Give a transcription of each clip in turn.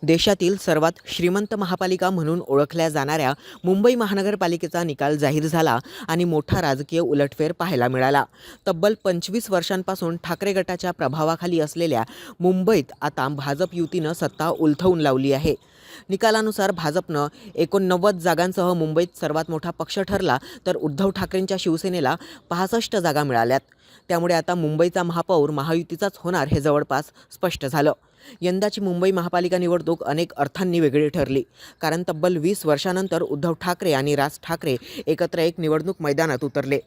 देशातील सर्वात श्रीमंत महापालिका म्हणून ओळखल्या जाणाऱ्या मुंबई महानगरपालिकेचा निकाल जाहीर झाला आणि मोठा राजकीय उलटफेर पाहायला मिळाला। तब्बल 25 वर्षांपासून ठाकरे गटाच्या प्रभावाखाली असलेल्या मुंबईत आता भाजप युतीनं सत्ता उलथवून लावली आहे। निकालानुसार भाजपनं 89 जागांसह मुंबईत सर्वात मोठा पक्ष ठरला, तर उद्धव ठाकरेंच्या शिवसेनेला 65 जागा मिळाल्यात। त्यामुळे आता मुंबईचा महापौर महायुतीचाच होणार हे जवळपास स्पष्ट झालं। यंदाची मुंबई महापालिका निवडणूक अनेक अर्थांनी वेगळी ठरली, कारण तब्बल 20 वर्षांनंतर उद्धव ठाकरे आणि राज ठाकरे एकत्र एक निवडणूक मैदानात उतरले।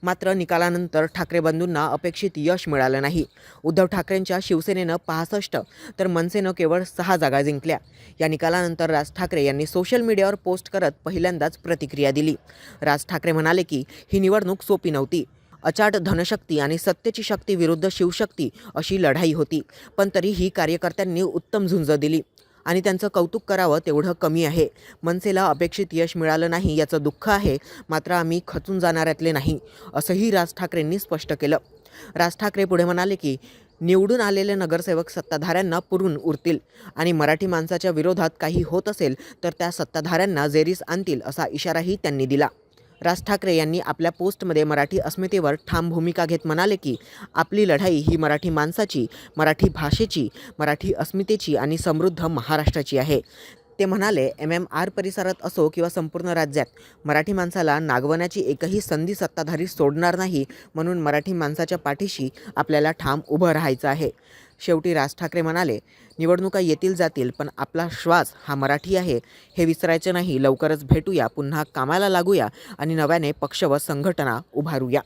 मात्र निकालानंतर ठाकरे बंधूंना अपेक्षित यश मिळालं नाही। उद्धव ठाकरेंच्या शिवसेनेनं 65 तर मनसेनं केवळ 6 जागा जिंकल्या। या निकालानंतर राज ठाकरे यांनी सोशल मीडियावर पोस्ट करत पहिल्यांदाच प्रतिक्रिया दिली। राज ठाकरे म्हणाले की ही निवडणूक सोपी नव्हती। अचाट धनशक्ती आणि सत्तेची शक्ती विरुद्ध शिवशक्ती अशी लढाई होती, पण तरीही कार्यकर्त्यांनी उत्तम झुंज दिली आणि त्यांचं कौतुक करावं तेवढं कमी आहे। मनसेला अपेक्षित यश मिळालं नाही याचं दुःख आहे, मात्र आम्ही खचून जाणाऱ्यातले नाही, असंही राज ठाकरेंनी स्पष्ट केलं। राज ठाकरे पुढे म्हणाले की निवडून आलेले नगरसेवक सत्ताधाऱ्यांना पुरून उरतील आणि मराठी माणसाच्या विरोधात काही होत असेल तर त्या सत्ताधाऱ्यांना जेरीस आणतील, असा इशाराही त्यांनी दिला। राज ठाकरे यांनी आपल्या पोस्टमध्ये मराठी अस्मितेवर ठाम भूमिका घेत म्हणाले की आपली लढाई ही मराठी माणसाची, मराठी भाषेची, मराठी अस्मितेची आणि समृद्ध महाराष्ट्राची आहे। ते म्हणाले, MMR परिसरात असो किंवा संपूर्ण राज्यात मराठी माणसाला नागवण्याची एकही संधी सत्ताधारी सोडणार नाही, म्हणून मराठी माणसाच्या पाठीशी आपल्याला ठाम उभं राहायचं आहे। शेवटी राज ठाकरे म्हणाले, निवडणुका येतील जातील, पण आपला श्वास हा मराठी आहे हे विसरायचं नाही। लवकरच भेटूया, पुन्हा कामाला लागूया आणि नव्याने पक्ष व संघटना उभारूया।